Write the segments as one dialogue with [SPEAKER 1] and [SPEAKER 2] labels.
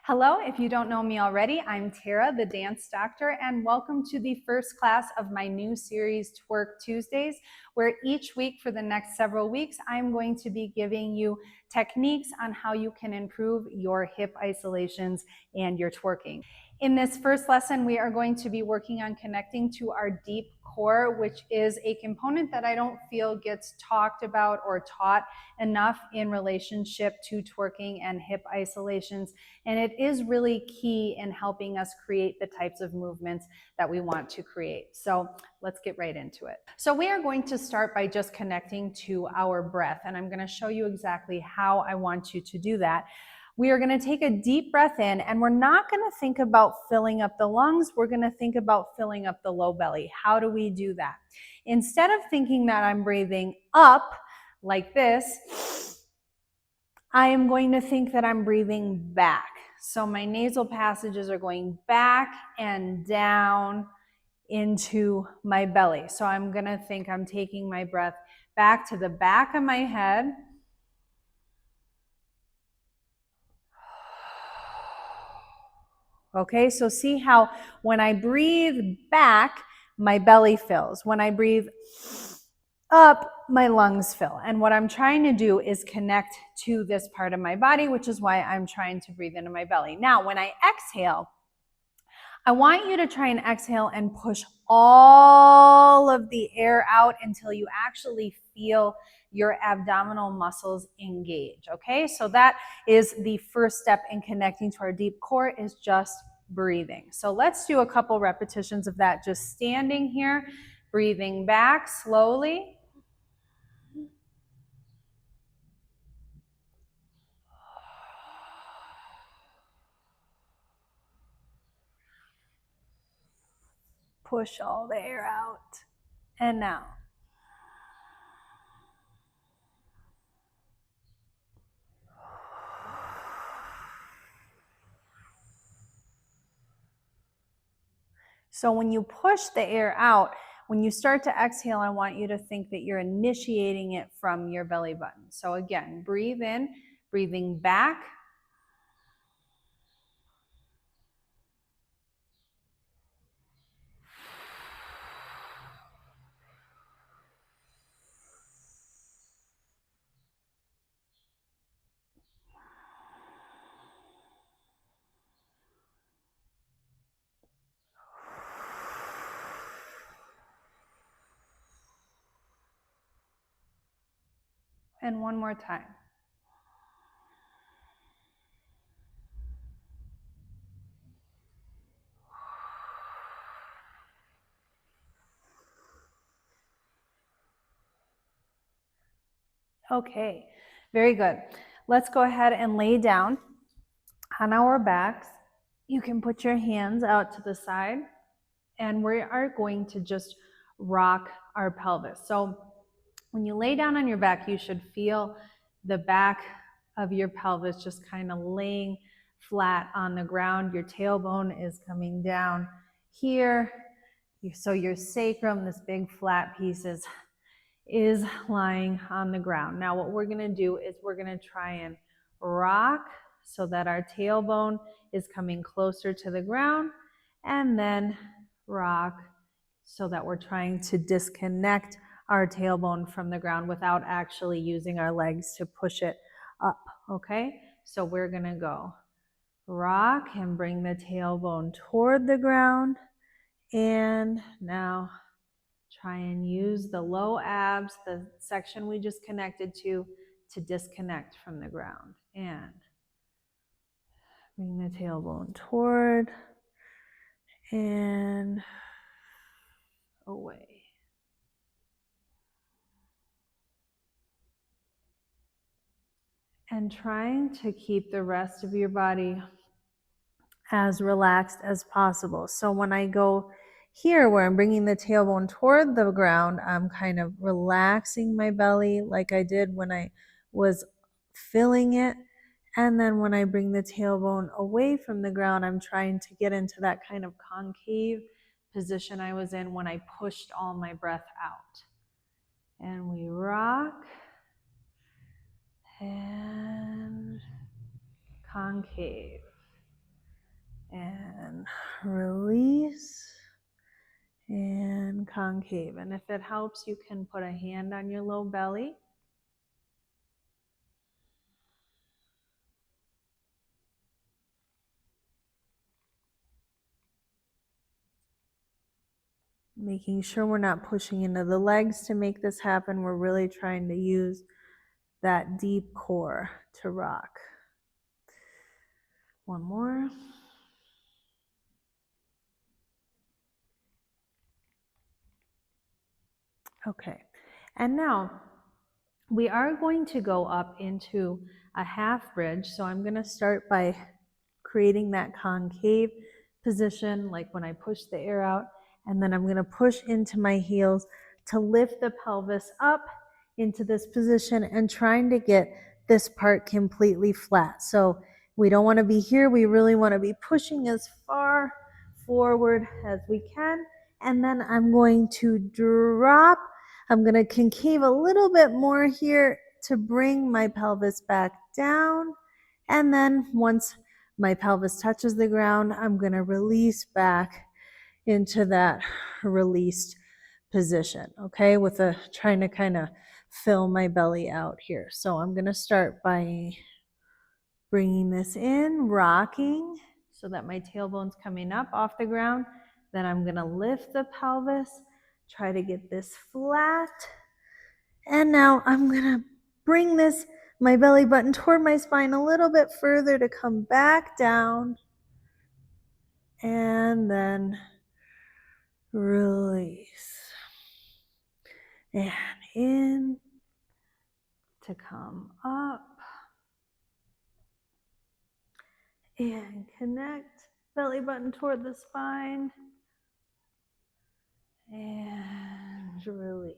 [SPEAKER 1] Hello, if you don't know me already, I'm Tara, the dance doctor, and welcome to the first class of my new series, Twerk Tuesdays, where each week for the next several weeks, I'm going to be giving you techniques on how you can improve your hip isolations and your twerking. In this first lesson, we are going to be working on connecting to our deep core, which is a component that I don't feel gets talked about or taught enough in relationship to twerking and hip isolations. And it is really key in helping us create the types of movements that we want to create. So let's get right into it. So we are going to start by just connecting to our breath. And I'm going to show you exactly how I want you to do that. We are going to take a deep breath in, and we're not going to think about filling up the lungs. We're going to think about filling up the low belly. How do we do that? Instead of thinking that I'm breathing up like this, I am going to think that I'm breathing back. So my nasal passages are going back and down into my belly. So I'm going to think I'm taking my breath back to the back of my head. Okay, so see how when I breathe back, my belly fills. When I breathe up, my lungs fill. And what I'm trying to do is connect to this part of my body, which is why I'm trying to breathe into my belly. Now, when I exhale, I want you to try and exhale and push all of the air out until you actually feel your abdominal muscles engage, okay? So that is the first step in connecting to our deep core, is just breathing. So let's do a couple repetitions of that, just standing here, breathing back slowly. Push all the air out. And now. So when you push the air out, when you start to exhale, I want you to think that you're initiating it from your belly button. So again, breathe in, breathing back. And one more time. Okay, very good. Let's go ahead and lay down on our backs. You can put your hands out to the side, and we are going to just rock our pelvis. So when you lay down on your back, you should feel the back of your pelvis just kind of laying flat on the ground. Your tailbone is coming down here. So your sacrum, this big flat piece, is lying on the ground. Now what we're going to do is we're going to try and rock so that our tailbone is coming closer to the ground, and then rock so that we're trying to disconnect our tailbone from the ground without actually using our legs to push it up, okay? So we're going to go rock and bring the tailbone toward the ground, and now try and use the low abs, the section we just connected to disconnect from the ground. And bring the tailbone toward and away. And trying to keep the rest of your body as relaxed as possible. So when I go here, where I'm bringing the tailbone toward the ground, I'm kind of relaxing my belly like I did when I was filling it. And then when I bring the tailbone away from the ground, I'm trying to get into that kind of concave position I was in when I pushed all my breath out. And we rock and concave. and release and concave. And if it helps, you can put a hand on your low belly. Making sure we're not pushing into the legs to make this happen. We're really trying to use that deep core to rock. One more. Okay, and now we are going to go up into a half bridge. So I'm going to start by creating that concave position, like when I push the air out, and then I'm going to push into my heels to lift the pelvis up into this position and trying to get this part completely flat. So we don't want to be here. We really want to be pushing as far forward as we can. And then I'm going to drop. I'm going to concave a little bit more here to bring my pelvis back down. And then once my pelvis touches the ground, I'm going to release back into that released position, okay, with a trying to kind of fill my belly out here. So I'm going to start by bringing this in, rocking so that my tailbone's coming up off the ground. Then I'm going to lift the pelvis, try to get this flat. And now I'm going to bring this, my belly button toward my spine a little bit further to come back down. And then release. And in to come up. And connect, belly button toward the spine. And release.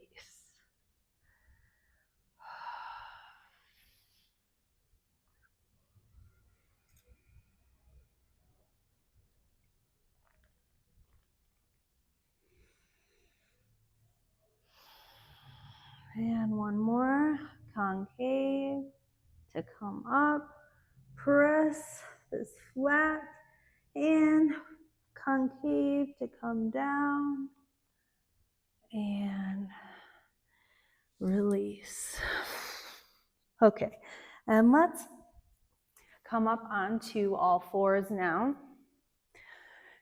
[SPEAKER 1] And one more, concave to come up, press this flat, and concave to come down, and release. Okay, and let's come up onto all fours now.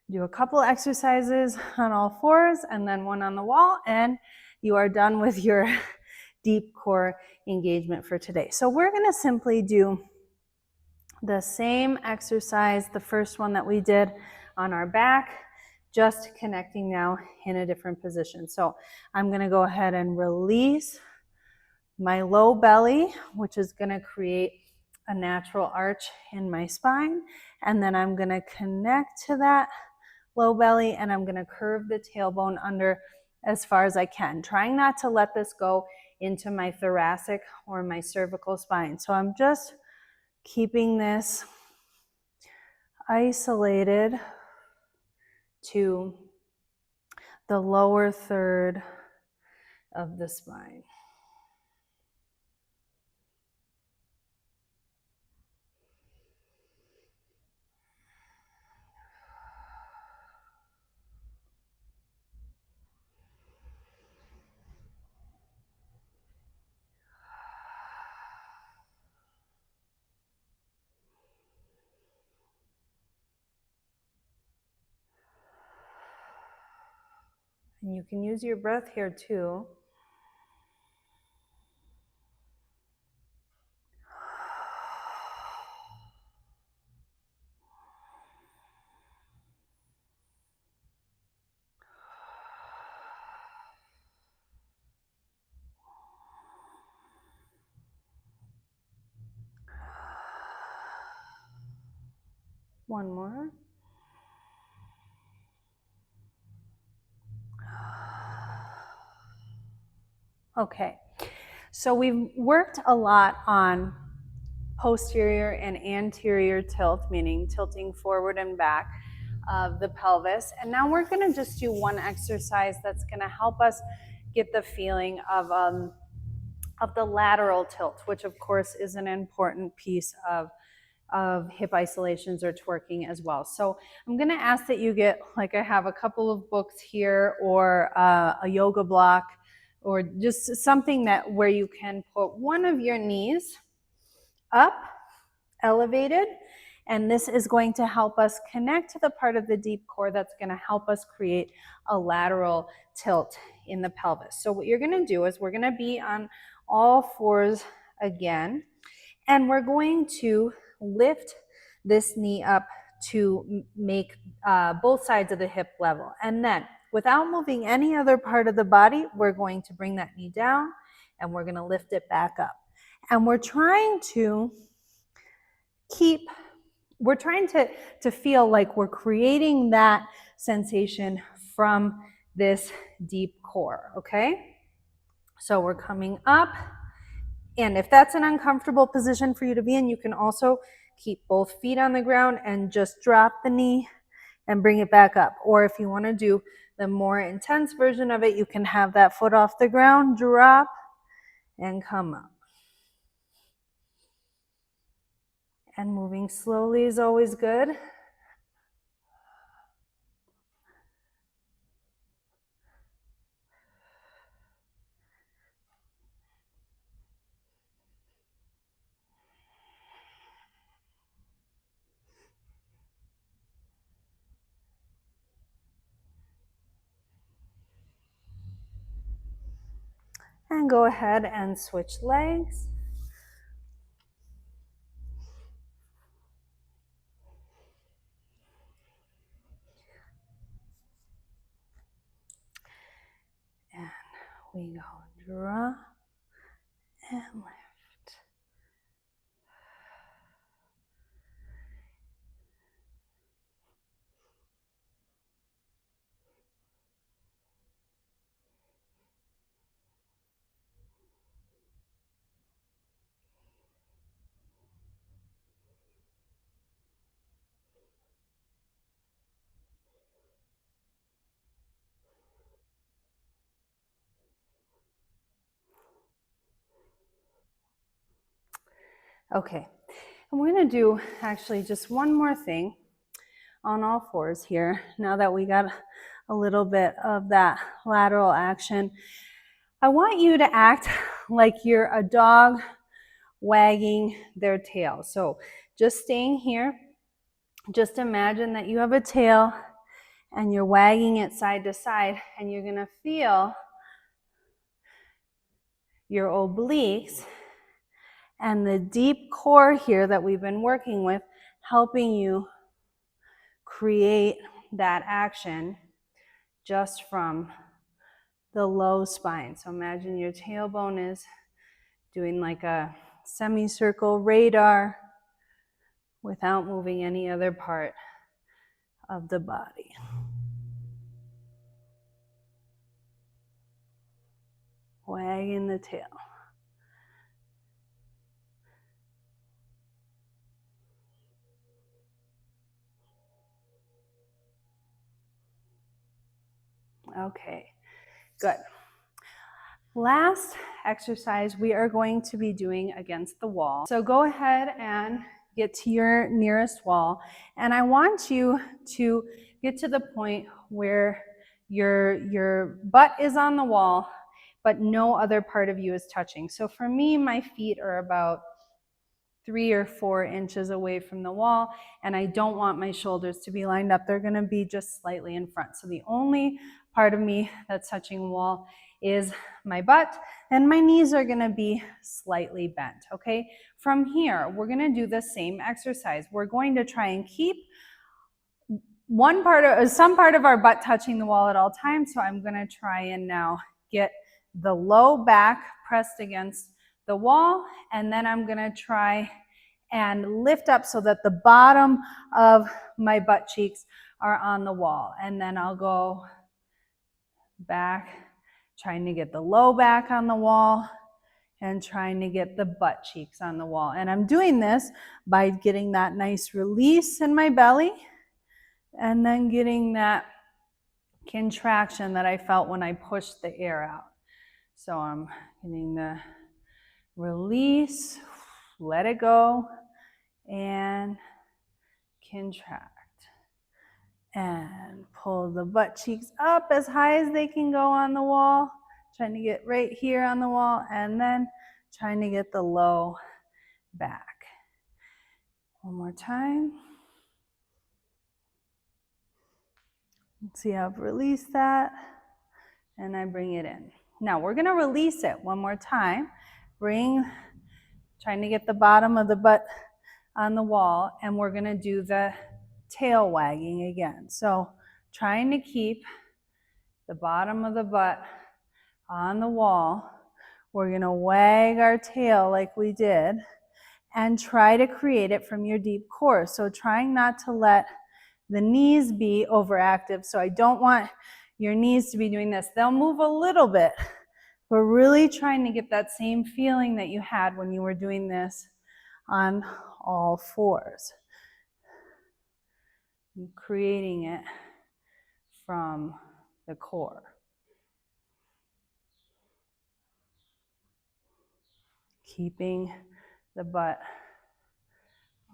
[SPEAKER 1] Do a couple exercises on all fours and then one on the wall, and you are done with your deep core engagement for today. So we're going to simply do the same exercise, the first one that we did on our back, just connecting now in a different position. So I'm going to go ahead and release my low belly, which is going to create a natural arch in my spine. And then I'm going to connect to that low belly, and I'm going to curve the tailbone under as far as I can, trying not to let this go into my thoracic or my cervical spine. So I'm just keeping this isolated to the lower third of the spine. And you can use your breath here too. One more. Okay, so we've worked a lot on posterior and anterior tilt, meaning tilting forward and back of the pelvis. And now we're going to just do one exercise that's going to help us get the feeling of the lateral tilt, which of course is an important piece of of hip isolations or twerking as well. So I'm going to ask that you get, like I have a couple of books here, or a yoga block, or just something that where you can put one of your knees up, elevated, and this is going to help us connect to the part of the deep core that's going to help us create a lateral tilt in the pelvis. So what you're going to do is we're going to be on all fours again, and we're going to lift this knee up to make both sides of the hip level. And then without moving any other part of the body, we're going to bring that knee down and we're going to lift it back up. And we're trying to feel like we're creating that sensation from this deep core, okay? So we're coming up, and if that's an uncomfortable position for you to be in, you can also keep both feet on the ground and just drop the knee and bring it back up. Or if you want to do the more intense version of it, you can have that foot off the ground, drop, and come up. And moving slowly is always good. And go ahead and switch legs. And we go drop and lift. Okay, and we're going to do actually just one more thing on all fours here. Now that we got a little bit of that lateral action, I want you to act like you're a dog wagging their tail. So just staying here, just imagine that you have a tail and you're wagging it side to side, and you're going to feel your obliques and the deep core here that we've been working with, helping you create that action just from the low spine. So imagine your tailbone is doing like a semicircle radar without moving any other part of the body. Wagging the tail. Okay, good. Last exercise we are going to be doing against the wall. So go ahead and get to your nearest wall, and I want you to get to the point where your butt is on the wall, but no other part of you is touching. So for me, my feet are about 3 or 4 inches away from the wall, and I don't want my shoulders to be lined up. They're going to be just slightly in front. So the only part of me that's touching the wall is my butt, and my knees are going to be slightly bent, okay? From here, we're going to do the same exercise. We're going to try and keep some part of our butt touching the wall at all times. So I'm going to try and now get the low back pressed against the wall, and then I'm going to try and lift up so that the bottom of my butt cheeks are on the wall. And then I'll go back, trying to get the low back on the wall and trying to get the butt cheeks on the wall. And I'm doing this by getting that nice release in my belly and then getting that contraction that I felt when I pushed the air out. So I'm getting the release, let it go, and contract. And pull the butt cheeks up as high as they can go on the wall. Trying to get right here on the wall, and then trying to get the low back. One more time. See, I've released that, and I bring it in. Now we're gonna release it one more time. Trying to get the bottom of the butt on the wall, and we're gonna do the tail wagging again. So trying to keep the bottom of the butt on the wall. We're gonna wag our tail like we did and try to create it from your deep core. So trying not to let the knees be overactive. So I don't want your knees to be doing this. They'll move a little bit. We're really trying to get that same feeling that you had when you were doing this on all fours. And creating it from the core. Keeping the butt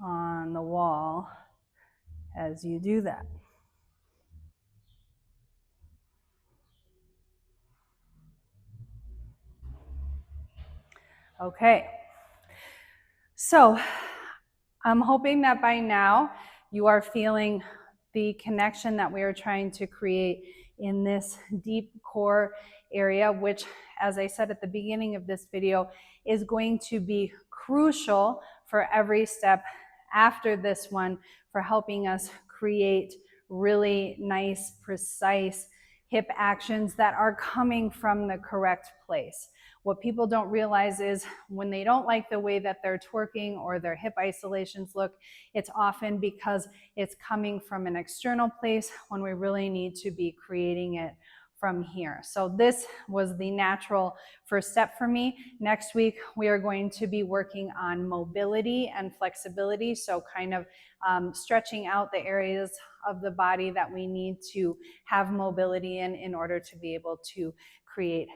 [SPEAKER 1] on the wall as you do that. Okay, so I'm hoping that by now you are feeling the connection that we are trying to create in this deep core area, which, as I said at the beginning of this video, is going to be crucial for every step after this one for helping us create really nice, precise hip actions that are coming from the correct place. What people don't realize is when they don't like the way that they're twerking or their hip isolations look, it's often because it's coming from an external place when we really need to be creating it from here. So this was the natural first step for me. Next week, we are going to be working on mobility and flexibility. So kind of stretching out the areas of the body that we need to have mobility in order to be able to create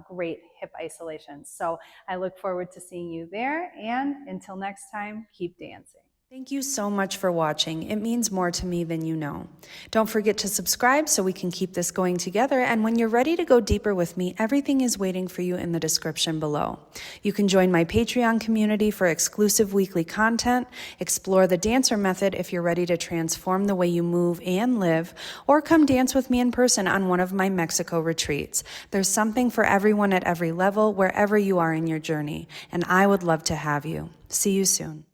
[SPEAKER 1] great hip isolation. So I look forward to seeing you there, and until next time, keep dancing.
[SPEAKER 2] Thank you so much for watching. It means more to me than you know. Don't forget to subscribe so we can keep this going together, and when you're ready to go deeper with me, everything is waiting for you in the description below. You can join my Patreon community for exclusive weekly content, explore the dancer method if you're ready to transform the way you move and live, or come dance with me in person on one of my Mexico retreats. There's something for everyone at every level, wherever you are in your journey, and I would love to have you. See you soon.